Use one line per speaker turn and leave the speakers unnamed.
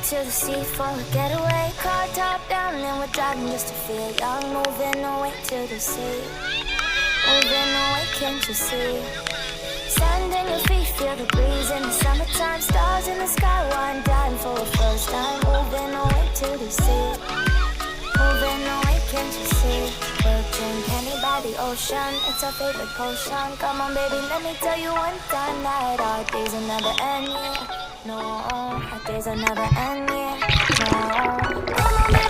to the sea for a getaway. Car top down and we're driving just to feel young. Moving away to the sea. Moving away, can't you see? Sand in your feet, feel the breeze in the summertime. Stars in the sky, one dying for a first time. Moving away to the sea. Moving away, can't you see? We'll drink honey by the ocean, it's our favorite potion. Come on baby, let me tell you one time that our days will never end, yeah. No, our days will never end, yeah. No, come on baby.